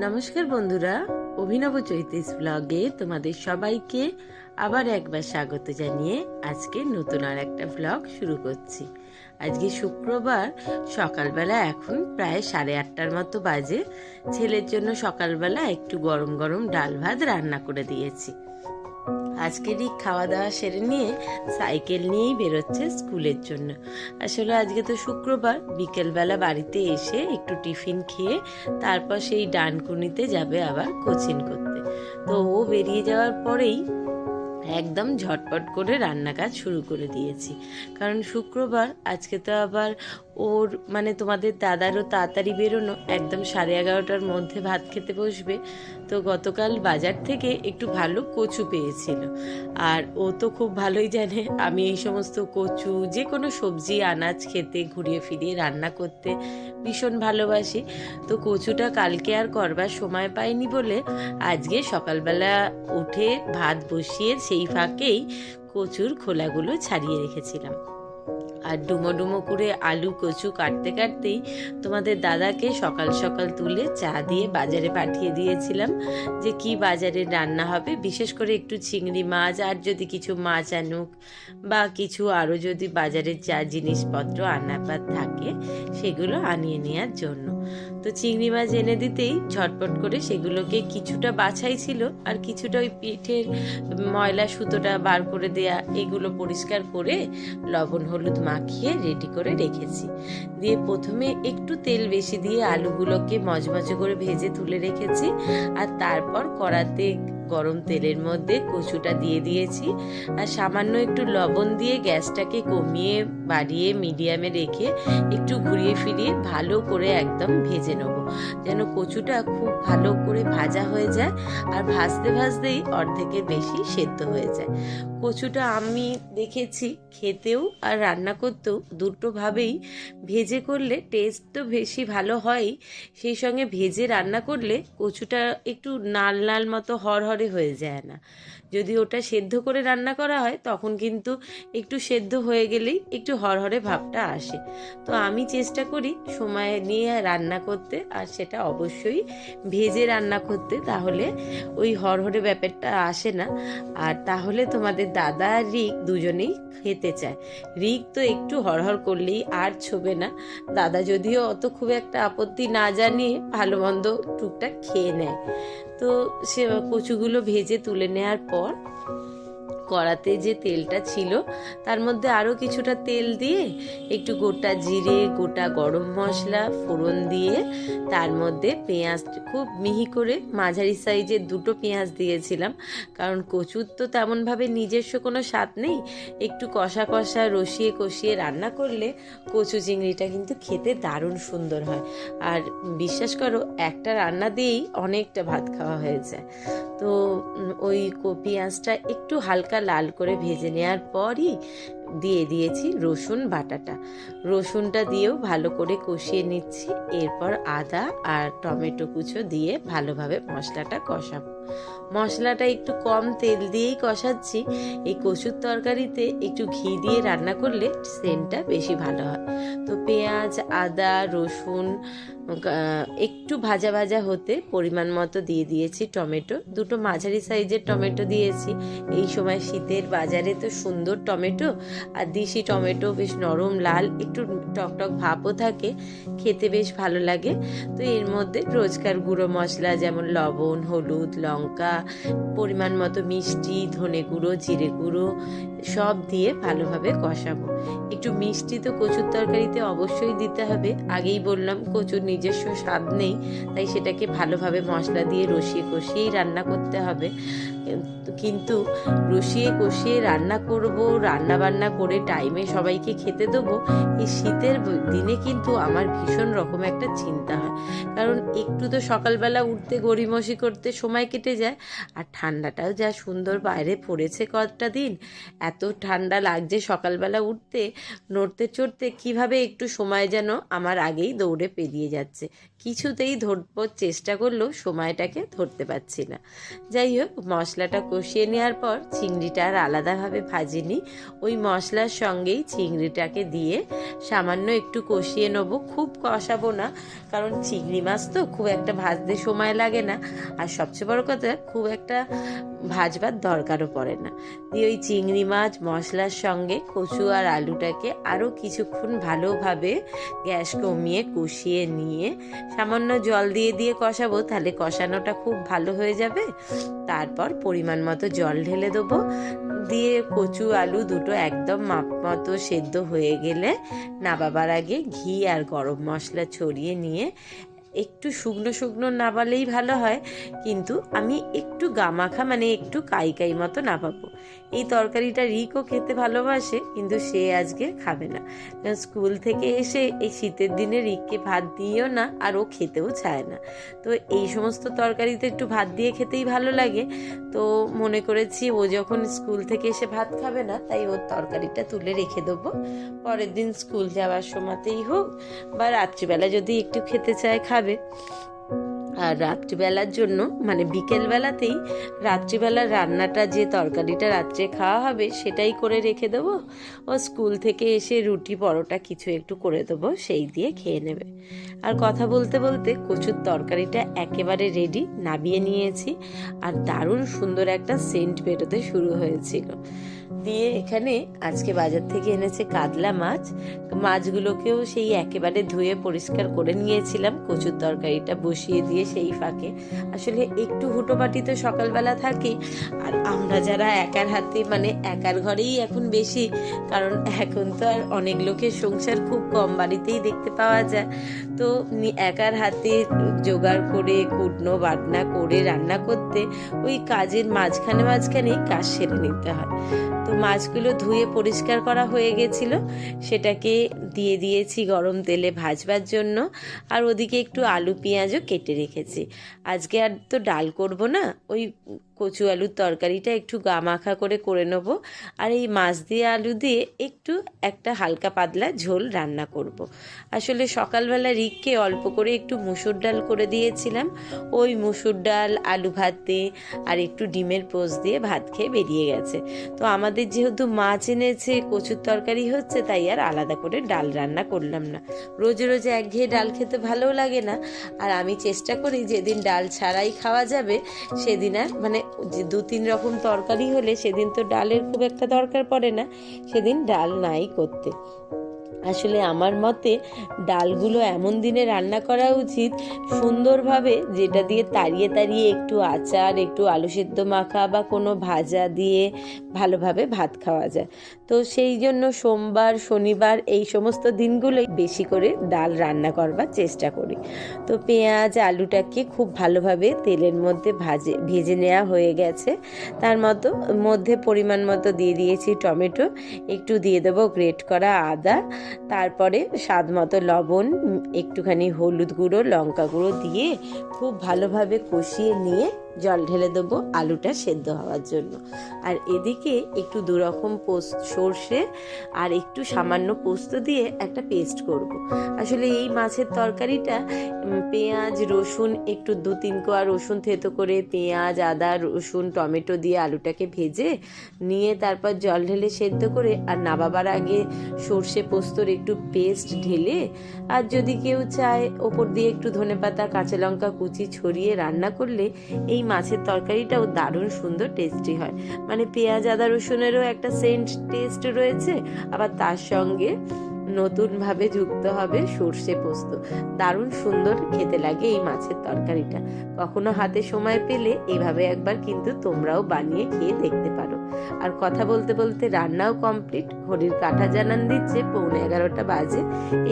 নমস্কার বন্ধুরা, অভিনব চৈতিস ব্লগে তোমাদের সবাইকে আবার একবার স্বাগত জানিয়ে আজকে নতুন আর একটা ব্লগ শুরু করছি। আজকে শুক্রবার সকালবেলা এখন প্রায় 8:30টার মতো বাজে। ছেলের জন্য সকালবেলা একটু গরম গরম ডাল ভাত রান্না করে দিয়েছি। আজকেরই খাওয়া দাওয়া সেরে নিয়ে সাইকেল নিয়েই বেরোচ্ছে স্কুলের জন্য। আসলে আজকে তো শুক্রবার, বিকেলবেলা বাড়িতে এসে একটু টিফিন খেয়ে তারপর সেই ডানকুনিতে যাবে আবার কোচিং করতে। তো ও বেরিয়ে যাওয়ার পরেই একদম ঝটপট করে রান্না কাজ শুরু করে দিয়েছি, কারণ শুক্রবার আজকে তো আবার ওর তোমাদের দাদারও তাড়াতাড়ি বেরোনো, একদম 11:30টার মধ্যে ভাত খেতে বসবে। তো গতকাল বাজার থেকে একটু ভালো কচু পেয়েছিল, আর ও তো খুব ভালোই জানে আমি এই সমস্ত কচু, যে কোনো সবজি আনাজ খেতে, ঘুরিয়ে ফিরিয়ে রান্না করতে ভীষণ ভালোবাসি। তো কচুটা কালকে আর করবার সময় পাইনি বলে আজকে সকালবেলা উঠে ভাত বসিয়ে সেই ফাঁকেই কচুর খোলাগুলো ছাড়িয়ে রেখেছিলাম। আর ডুমো ডুমো করে আলু কচু কাটতে কাটতেই তোমাদের দাদাকে সকাল সকাল তুলে চা দিয়ে বাজারে পাঠিয়ে দিয়েছিলাম, যে কি বাজারে রান্না হবে, বিশেষ করে একটু চিংড়ি মাছ, আর যদি কিছু মাছ আনুক বা কিছু আরও যদি বাজারের যা জিনিসপত্র আনাবার থাকে সেগুলো আনিয়ে নেওয়ার জন্য। তো চিংড়ি মাছ এনে দিতেই ঝটপট করে সেগুলোকে কিছুটা বাছাই ছিল, আর কিছুটা ওই পিঠের ময়লা সুতোটা বার করে দেয়া, এগুলো পরিষ্কার করে লবণ হলুদ মাখিয়ে রেডি করে রেখেছি। দিয়ে প্রথমে একটু তেল বেশি দিয়ে আলুগুলোকে মজমজে করে ভেজে তুলে রেখেছি, আর তারপর কড়াতে গরম তেলের মধ্যে কচুটা দিয়ে দিয়েছি, আর সামান্য একটু লবণ দিয়ে গ্যাসটাকে কমিয়ে বাড়িয়ে মিডিয়ামে রেখে একটু ঘুরিয়ে ফিরিয়ে ভালো করে একদম ভেজে নেব, যেন কচুটা খুব ভালো করে ভাজা হয়ে যায়, আর ভাজতে ভাজতেই অর্ধেকের বেশি সেদ্ধ হয়ে যায়। কচুটা আমি দেখেছি খেতেও আর রান্না করতেও দুটোভাবেই ভেজে করলে টেস্ট তো বেশি ভালো হয়, সেই সঙ্গে ভেজে রান্না করলে কচুটা একটু লাল লাল মতো হরহরে হয়ে যায় না। যদি ওটা সেদ্ধ করে রান্না করা হয় তখন কিন্তু একটু সেদ্ধ হয়ে গেলেই একটু হরহরে ভাবটা আসে। তো আমি চেষ্টা করি সময় নিয়ে রান্না করতে, আর সেটা অবশ্যই ভেজে রান্না করতে, তাহলে ওই হরহরে ব্যাপারটা আসে না। আর তাহলে তোমাদের দাদা আর রিক দুজনেই খেতে চায়। রিক তো একটু হরহর করলেই আর ছোবে না, দাদা যদিও অত খুব একটা আপত্তি না জানিয়ে ভালো মন্দ টুকটাক খেয়ে নেয়। তো সে কচুগুলো ভেজে তুলে নেওয়ার পর কড়াতে যে তেলটা ছিল তার মধ্যে আরও কিছুটা তেল দিয়ে একটু গোটা জিরে, গোটা গরম মশলা ফোড়ন দিয়ে তার মধ্যে পেঁয়াজ খুব মিহি করে মাঝারি সাইজের 2টো পেঁয়াজ দিয়েছিলাম, কারণ কচুর তো তেমনভাবে নিজস্ব কোনো স্বাদ নেই, একটু কষা কষা রসিয়ে কষিয়ে রান্না করলে কচু চিংড়িটা কিন্তু খেতে দারুণ সুন্দর হয়। আর বিশ্বাস করো একটা রান্না দিয়েই অনেকটা ভাত খাওয়া হয়ে যায়। তো ওই পেঁয়াজটা একটু হালকা লাল করে ভেজে নেওয়ার পরই দিয়ে দিয়েছি রসুন বাটাটা। রসুনটা দিয়েও ভালো করে কষিয়ে নিচ্ছি, এরপর আদা আর টমেটো কুচো দিয়ে ভালোভাবে মশলাটা কষাবো। মশলাটা একটু কম তেল দিয়েই কষাচ্ছি, এই কচুর তরকারিতে একটু ঘি দিয়ে রান্না করলে সেন্টটা বেশি ভালো হয়। তো পেঁয়াজ, আদা, রসুন একটু ভাজা ভাজা হতে পরিমাণ মতো দিয়ে দিয়েছি টমেটো, 2টো মাঝারি সাইজের টমেটো দিয়েছি। এই সময় শীতের বাজারে তো সুন্দর টমেটো, আর দেশি টমেটো বেশ নরম লাল, একটু টকটক ভাবও থাকে, খেতে বেশ ভালো লাগে। তো এর মধ্যে রোজকার গুঁড়ো মশলা যেমন লবণ, হলুদ, লঙ্কা, পরিমাণ মতো মিষ্টি, ধনে গুঁড়ো, জিরে গুঁড়ো সব দিয়ে ভালোভাবে কষাবো। একটু মিষ্টি তো কচুর তরকারিতে অবশ্যই দিতে হবে, আগেই বললাম কচুর নিজস্ব স্বাদ নেই, তাই সেটাকে ভালোভাবে মশলা দিয়ে রসিয়ে কষিয়েই রান্না করতে হবে। কিন্তু রসিয়ে কষিয়ে রান্না করব, রান্না বান্না করে টাইমে সবাইকে খেতে দেবো, এই শীতের দিনে কিন্তু আমার ভীষণ রকম একটা চিন্তা হয়, কারণ একটু তো সকালবেলা উঠতে গড়িমসি করতে সময় কেটে যায়, আর ঠান্ডাটাও যা সুন্দর বাইরে পড়েছে কয়েকটা দিন, এত ঠান্ডা লাগছে সকালবেলা উঠতে, নড়তে চড়তে কিভাবে একটু সময় যেন আমার আগেই দৌড়ে পেরিয়ে যাচ্ছে, কিছুতেই ধরবার চেষ্টা করলেও সময়টাকে ধরতে পারছি না। যাই হোক, মশলাটা কষিয়ে নেওয়ার পর চিংড়িটা আর আলাদাভাবে ভাজিনি, ওই মশলার সঙ্গেই চিংড়িটাকে দিয়ে সামান্য একটু কষিয়ে নেব, খুব কষাবো না, কারণ চিংড়ি মাছ তো খুব একটা ভাজতে সময় লাগে না, আর সবচেয়ে বড় কথা খুব একটা ভাজবার দরকারও পড়ে না। দিয়ে ওই চিংড়ি মাছ মশলার সঙ্গে কচু আর আলুটাকে আরও কিছুক্ষণ ভালোভাবে গ্যাস কমিয়ে কষিয়ে নিয়ে সামান্য জল দিয়ে দিয়ে কষাবো, তাহলে কষানোটা খুব ভালো হয়ে যাবে। তারপর পরিমাণ মতো জল ঢেলে দেবো, দিয়ে কচু আলু দুটো একদম মাপ মতো সেদ্ধ হয়ে গেলে নাবাবার আগে ঘি আর গরম মশলা ছড়িয়ে নিয়ে, একটু শুকনো শুকনো নাবালেই ভালো হয়, কিন্তু আমি একটু গামাখা মানে একটু কাই কাই মতো নাবাবো। এই তরকারিটা রিকও খেতে ভালোবাসে, কিন্তু সে আজকে খাবে না, কারণ স্কুল থেকে এসে এই শীতের দিনে রিককে ভাত দিয়েও না, আর ও খেতেও চায় না। তো এই সমস্ত তরকারিতে একটু ভাত দিয়ে খেতেই ভালো লাগে। তো মনে করেছি ও যখন স্কুল থেকে এসে ভাত খাবে না, তাই ওর তরকারিটা তুলে রেখে দেবো, পরের দিন স্কুল যাওয়ার সময়তেই হোক বা রাত্রিবেলা যদি একটু খেতে চায় খাবে। আর রাত্রিবেলার জন্য মানে বিকেলবেলাতেই রাত্রিবেলার রান্নাটা, যে তরকারিটা রাত্রে খাওয়া হবে সেটাই করে রেখে দেবো। ও স্কুল থেকে এসে রুটি পরোটা কিছু একটু করে দেবো, সেই দিয়ে খেয়ে নেবে। আর কথা বলতে বলতে কচুর তরকারিটা একেবারে রেডি, নামিয়ে নিয়েছি, আর দারুণ সুন্দর একটা সেন্ট বেরোতে শুরু হয়েছিল। দিয়ে এখানে আজকে বাজার থেকে এনেছে কাতলা মাছ, মাছগুলোকেও সেই একেবারে ধুয়ে পরিষ্কার করে নিয়েছিলাম, কচুর তরকারিটা বসিয়ে দিয়ে সেই ফাঁকে আসলে একটু হুটোপাটি তো সকালবেলা থাকে। আর আমরা যারা একার হাতে মানে একার ঘরেই এখন বেশি, কারণ এখন তো আর অনেক লোকের সংসার খুব কম বাড়িতেই দেখতে পাওয়া যায়, তো একার হাতে জোগাড় করে কুটনো বাটনা করে রান্না করতে ওই কাজের মাঝখানে কাজ সেরে নিতে হয়। তো মাছগুলো ধুয়ে পরিষ্কার করা হয়ে গেছিল, সেটাকে দিয়ে দিয়েছি গরম তেলে ভাজবার জন্য, আর ওদিকে একটু আলু পেঁয়াজও কেটে রেখেছি। আজকে আর তো ডাল করব না, ওই কচু আলুর তরকারিটা একটু গামাখা করে নেব, আর এই মাছ দিয়ে আলু দিয়ে একটু একটা হালকা পাতলা ঝোল রান্না করব। আসলে সকালবেলা রিককে অল্প করে একটু মুসুর ডাল করে দিয়েছিলাম, ওই মুসুর ডাল আলু ভাত দিয়ে আর একটু ডিমের পোস্ত দিয়ে ভাত খেয়ে বেরিয়ে গেছে। তো আমাদের যেহেতু মাছ এনেছে, কচুর তরকারি হচ্ছে, তাই আর আলাদা করে ডাল রান্না করলাম না। রোজ রোজ একঘেয়ে ডাল খেতে ভালোও লাগে না, আর আমি চেষ্টা করি যেদিন ডাল ছাড়াই খাওয়া যাবে সেদিন আর মানে যে 2-3 রকম তরকারি হলে সেদিন তো ডালের খুব একটা দরকার পড়ে না, সেদিন ডাল নাই করতে। আসলে আমার মতে ডালগুলো এমন দিনে রান্না করা উচিত সুন্দরভাবে, যেটা দিয়ে তাড়িয়ে তাড়িয়ে একটু আচার, একটু আলু সেদ্ধ মাখা বা কোনো ভাজা দিয়ে ভালোভাবে ভাত খাওয়া যায়। তো সেই জন্য সোমবার শনিবার এই সমস্ত দিনগুলোই বেশি করে ডাল রান্না করবার চেষ্টা করি। তো পেঁয়াজ আলুটাকে খুব ভালোভাবে তেলের মধ্যে ভেজে নেওয়া হয়ে গেছে, তার মধ্যে পরিমাণ মতো দিয়ে দিয়েছি টমেটো, একটু দিয়ে দেবো গ্রেট করা আদা, তারপরে স্বাদ মতো লবণ, একটুখানি হলুদ গুঁড়ো লঙ্কা গুঁড়ো দিয়ে খুব ভালোভাবে কষিয়ে নিয়ে জল ঢেলে দেবো আলুটা সেদ্ধ হওয়ার জন্য। আর এদিকে একটু 2 রকম সর্ষে আর একটু সামান্য পোস্ত দিয়ে একটা পেস্ট করব। আসলে এই মাছের তরকারিটা পেঁয়াজ রসুন একটু 2-3 কোয়া রসুন থেতো করে পেঁয়াজ আদা রসুন টমেটো দিয়ে আলুটাকে ভেজে নিয়ে তারপর জল ঢেলে সেদ্ধ করে, আর নাবাবার আগে সর্ষে পোস্তর একটু পেস্ট ঢেলে, আর যদি কেউ চায় ওপর দিয়ে একটু ধনেপাতা কাঁচা লঙ্কা কুচি ছড়িয়ে রান্না করলে এই মাছের তরকারিটাও দারুণ সুন্দর টেস্টি হয়। মানে পেঁয়াজ আদা রসুনেরও একটা সেন্ট টেস্ট রয়েছে, আবার তার সঙ্গে নতুনভাবে যুক্ত হবে সর্ষে পোস্ত, দারুণ সুন্দর খেতে লাগে এই মাছের তরকারিটা। কখনো হাতে সময় পেলে এভাবে একবার কিন্তু তোমরাও বানিয়ে খেয়ে দেখতে পারো। আর কথা বলতে বলতে রান্নাও কমপ্লিট, ঘড়ির কাঁটা জানান দিচ্ছে 11:15 বাজে।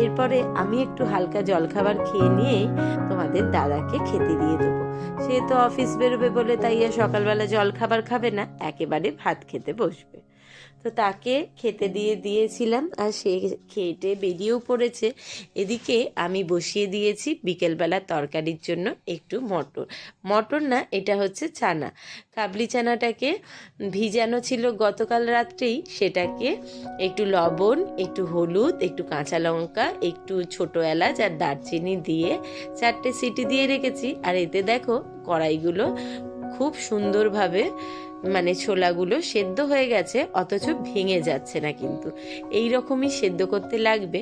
এরপরে আমি একটু হালকা জলখাবার খেয়ে নিয়েই তোমাদের দাদাকে খেতে দিয়ে দেবো। সে তো অফিস বেরোবে বলে তাই আর সকালবেলা জলখাবার খাবে না, একেবারে ভাত খেতে বসবে। তো তাকে খেতে দিয়েছিলাম, আর সে খেটে বেরিয়েও পড়েছে। এদিকে আমি বসিয়ে দিয়েছি বিকেলবেলা তরকারির জন্য একটু মটর না, এটা হচ্ছে চানা, কাবলি চানাটাকে ভিজানো ছিল গতকাল রাত্রেই, সেটাকে একটু লবণ একটু হলুদ একটু কাঁচা লঙ্কা একটু ছোটো এলাচ আর দারচিনি দিয়ে 4টে সিটি দিয়ে রেখেছি। আর এতে দেখো কড়াইগুলো খুব সুন্দরভাবে মানে ছোলাগুলো সেদ্ধ হয়ে গেছে, অথচ ভেঙে যাচ্ছে না, কিন্তু এই রকমই সেদ্ধ করতে লাগবে।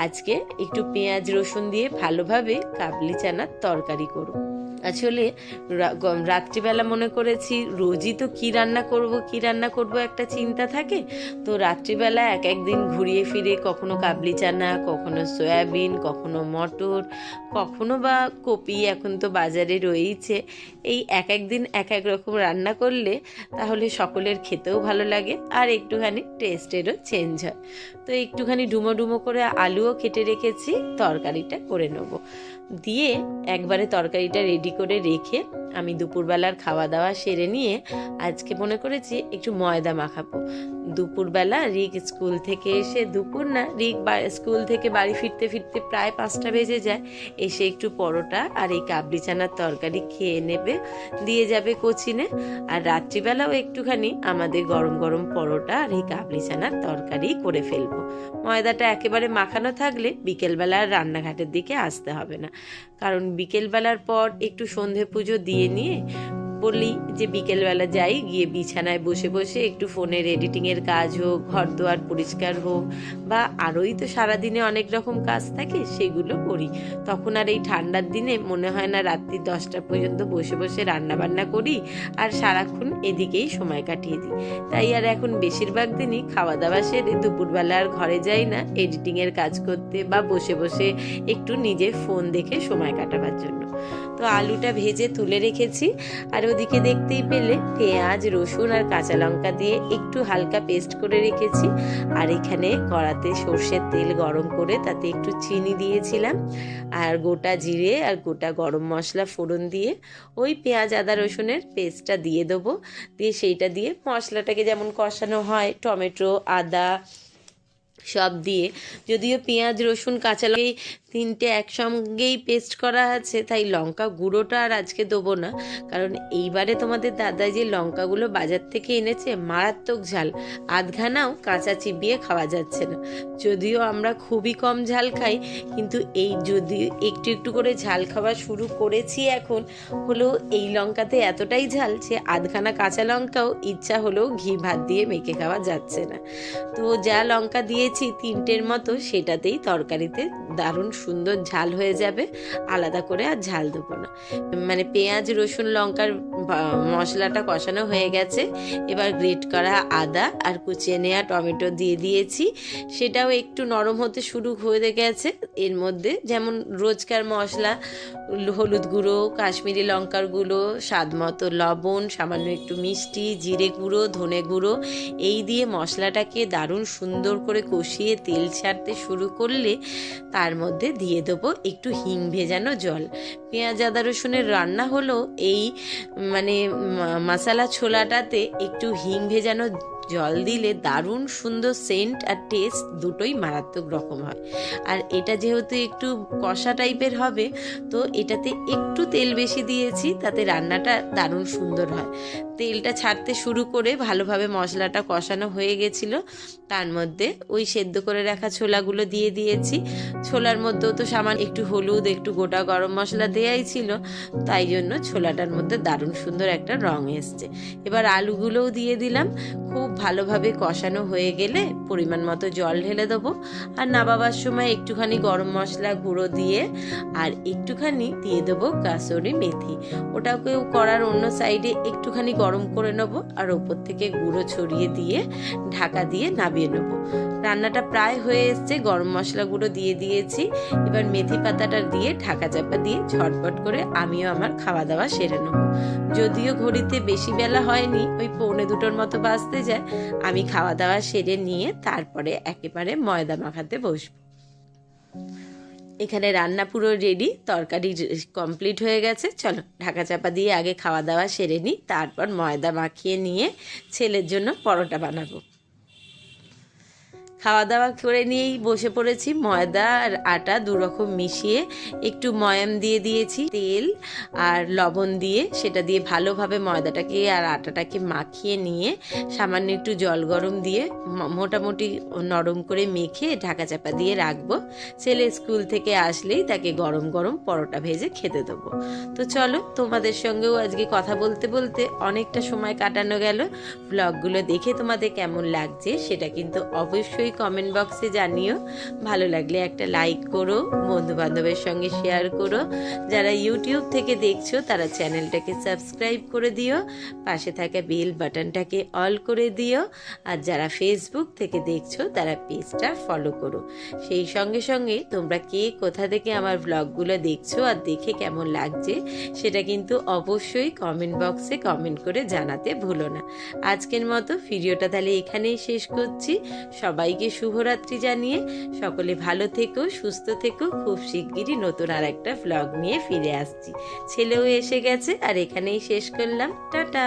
আজকে একটু পেঁয়াজ রসুন দিয়ে ভালোভাবে কাবলি চানার তরকারি করব। আসলে রাত্রিবেলা মনে করেছি রোজই তো কি রান্না করব একটা চিন্তা থাকে, তো রাত্রিবেলা এক একদিন ঘুরিয়ে ফিরে কখনো কাবলি চানা, কখনো সয়াবিন, কখনো মটর, কখনো বা কপি, এখন তো বাজারে রয়েইছে। এই এক একদিন এক এক রকম রান্না করলে তাহলে সকলের খেতেও ভালো লাগে আর একটুখানি টেস্টেরও চেঞ্জ হয়। তো একটুখানি ডুমো ডুমো করে আলুও কেটে রেখেছি, তরকারিটা করে নেব। দিয়ে একবারে তরকারিটা রেডি করে রেখে আমি দুপুরবেলার খাওয়া দাওয়া সেরে নিয়ে আজকে মনে করেছি একটু ময়দা মাখাবো। দুপুরবেলা রিক স্কুল থেকে এসে, দুপুর না, রিক স্কুল থেকে বাড়ি ফিরতে ফিরতে প্রায় 5টা বেজে যায়। এসে একটু পরোটা আর এই কাবলি চানার তরকারি খেয়ে নেবে, দিয়ে যাবে কোচিনে। আর রাত্রিবেলাও একটুখানি আমাদের গরম গরম পরোটা আর এই কাবলি চানার তরকারি করে ফেলবো। ময়দাটা একেবারে মাখানো থাকলে বিকেলবেলা আর রান্নাঘাটের দিকে আসতে হবে না, কারণ বিকেলবেলার পর একটু সন্ধে পুজো দিয়ে নিয়ে বলি যে বিকেলবেলা যাই, গিয়ে বিছানায় বসে বসে একটু ফোনের এডিটিংয়ের কাজ হোক, ঘর দুয়ার পরিষ্কার হোক, বা আরোই তো সারাদিনে অনেক রকম কাজ থাকে, সেগুলো করি। তখন আর এই ঠান্ডার দিনে মনে হয় না রাত্রি 10টা পর্যন্ত বসে বসে রান্না বান্না করি আর সারাক্ষণ এদিকেই সময় কাটিয়ে দিই। তাই আর এখন বেশিরভাগ দিনই খাওয়া দাওয়া সেরে দুপুরবেলা আর ঘরে যাই না এডিটিংয়ের কাজ করতে বা বসে বসে একটু নিজে ফোন দেখে সময় কাটাবার জন্য। তো আলুটা ভেজে তুলে রেখেছি, আর ওদিকে দেখতেই পেলে পেঁয়াজ রসুন আর কাঁচা লঙ্কা দিয়ে একটু হালকা পেস্ট করে রেখেছি। আর এখানে কড়াতে সর্ষের তেল গরম করে তাতে একটু চিনি দিয়েছিলাম, আর গোটা জিরে আর গোটা গরম মশলা ফোড়ন দিয়ে ওই পেঁয়াজ আদা রসুনের পেস্টটা দিয়ে দেবো। দিয়ে সেইটা দিয়ে মশলাটাকে যেমন কষানো হয়, টমেটো আদা সব দিয়ে, যদিও পেঁয়াজ রসুন কাঁচা লঙ্কা তিনটে একসঙ্গেই পেস্ট করা আছে, তাই লঙ্কা গুঁড়োটা আর আজকে দেবো না। কারণ এইবারে তোমাদের দাদা যে লঙ্কাগুলো বাজার থেকে এনেছে মারাত্মক ঝাল, আধখানাও কাঁচা চিবিয়ে খাওয়া যাচ্ছে না। যদিও আমরা খুবই কম ঝাল খাই, কিন্তু এই যদি একটু একটু করে ঝাল খাওয়া শুরু করেছি এখন, হলেও এই লঙ্কাতে এতটাই ঝাল যে আধখানা কাঁচা লঙ্কাও ইচ্ছা হলেও ঘি ভাত দিয়ে মেখে খাওয়া যাচ্ছে না। তো যা লঙ্কা দিয়েছি 3টের মতো, সেটাতেই তরকারিতে দারুণ সুন্দর ঝাল হয়ে যাবে, আলাদা করে আর ঝাল দেবো না। মানে পেঁয়াজ রসুন লঙ্কার মশলাটা কষানো হয়ে গেছে, এবার গ্রেট করা আদা আর কুচিয়ে নেওয়া টমেটো দিয়ে দিয়েছি, সেটাও একটু নরম হতে শুরু হয়ে গেছে। এর মধ্যে যেমন রোজকার মশলা, হলুদ গুঁড়ো, কাশ্মীরি লঙ্কার গুঁড়ো, স্বাদ মতো লবণ, সামান্য একটু মিষ্টি, জিরে গুঁড়ো, ধনে গুঁড়ো, এই দিয়ে মশলাটাকে দারুণ সুন্দর করে কষিয়ে তেল ছাড়তে শুরু করলে তার মধ্যে দিয়ে দেবো একটু হিং ভেজানো জল। পেঁয়াজ আদা রসুনের রান্না হলো এই মানে মশলা ছোলাটাতে একটু হিং ভেজানো জল দিলে দারুণ সুন্দর সেন্ট আর টেস্ট দুটোই মারাত্মক রকম হয়। আর এটা যেহেতু একটু কষা টাইপের হবে, তো এটাতে একটু তেল বেশি দিয়েছি, তাতে রান্নাটা দারুণ সুন্দর হয়। তেলটা ছাড়তে শুরু করে ভালোভাবে মশলাটা কষানো হয়ে গেছিলো, তার মধ্যে ওই সেদ্ধ করে রাখা ছোলাগুলো দিয়ে দিয়েছি। ছোলার মধ্যেও তো সামান্য একটু হলুদ, একটু গোটা গরম মশলা দেয়াই ছিল, তাই জন্য ছোলাটার মধ্যে দারুণ সুন্দর একটা রং এসছে। এবার আলুগুলোও দিয়ে দিলাম। খুব ভালোভাবে কষানো হয়ে গেলে পরিমাণ মতো জল ঢেলে দেবো, আর নামাবার সময় একটুখানি গরম মশলা গুঁড়ো দিয়ে আর একটুখানি দিয়ে দেবো কাসুরি মেথি। ওটাকেও করার অন্য সাইডে একটুখানি গরম করে নেবো, আর ওপর থেকে গুঁড়ো ছড়িয়ে দিয়ে ঢাকা দিয়ে নামিয়ে নেবো। রান্নাটা প্রায় হয়ে এসছে, গরম মশলা গুঁড়ো দিয়ে দিয়েছি। এবার মেথি পাতাটা দিয়ে ঢাকা চাপা দিয়ে ঝটপট করে আমিও আমার খাওয়া দাওয়া সেরে নেবো। যদিও ঘড়িতে বেশি বেলা হয়নি, ওই 1:45 মতো বাজতে যায়। আমি খাওয়া দাওয়া সেরে নিয়ে তারপরে একেবারে ময়দা মাখাতে বসবো। এখানে রান্না পুরো রেডি, তরকারি কমপ্লিট হয়ে গেছে। চলো ঢাকা চাপা দিয়ে আগে খাওয়া দাওয়া সেরে নিই, তারপর ময়দা মাখিয়ে নিয়ে ছেলের জন্য পরোটা বানাবো। খাওয়া দাওয়া করে নিয়েই বসে পড়েছি। ময়দা আর আটা দুরকম মিশিয়ে একটু ময়াম দিয়ে দিয়েছি, তেল আর লবণ দিয়ে, সেটা দিয়ে ভালোভাবে ময়দাটাকে আর আটাটাকে মাখিয়ে নিয়ে সামান্য একটু জল গরম দিয়ে মোটামুটি নরম করে মেখে ঢাকা চাপা দিয়ে রাখবো। ছেলে স্কুল থেকে আসলেই তাকে গরম গরম পরোটা ভেজে খেতে দেবো। তো চলো, তোমাদের সঙ্গেও আজকে কথা বলতে বলতে অনেকটা সময় কাটানো গেল। ব্লগগুলো দেখে তোমাদের কেমন লাগছে সেটা কিন্তু অবশ্যই কমেন্ট বক্সে জানিও। ভালো লাগলে একটা লাইক করো, বন্ধু বান্ধবের সঙ্গে শেয়ার করো। যারা ইউটিউব থেকে দেখছো তারা চ্যানেলটাকে সাবস্ক্রাইব করে দিও, পাশে থাকা বেল বাটনটাকে অল করে দিও। আর যারা ফেসবুক থেকে দেখছো তারা পেজটা ফলো করো। সেই সঙ্গে সঙ্গে তোমরা কে কোথা থেকে আমার ব্লগগুলো দেখছো আর দেখে কেমন লাগছে সেটা কিন্তু অবশ্যই কমেন্ট বক্সে কমেন্ট করে জানাতে ভুলো না। আজকের মতো ভিডিওটা তাহলে এখানেই শেষ করছি। সবাইকে শুভরাত্রি জানিয়ে সকলে ভালো থেকো, সুস্থ থেকো। খুব শিগগিরই নতুন আর একটা ব্লগ নিয়ে ফিরে আসছি। ছেলেও এসে গেছে, আর এখানেই শেষ করলাম। টাটা।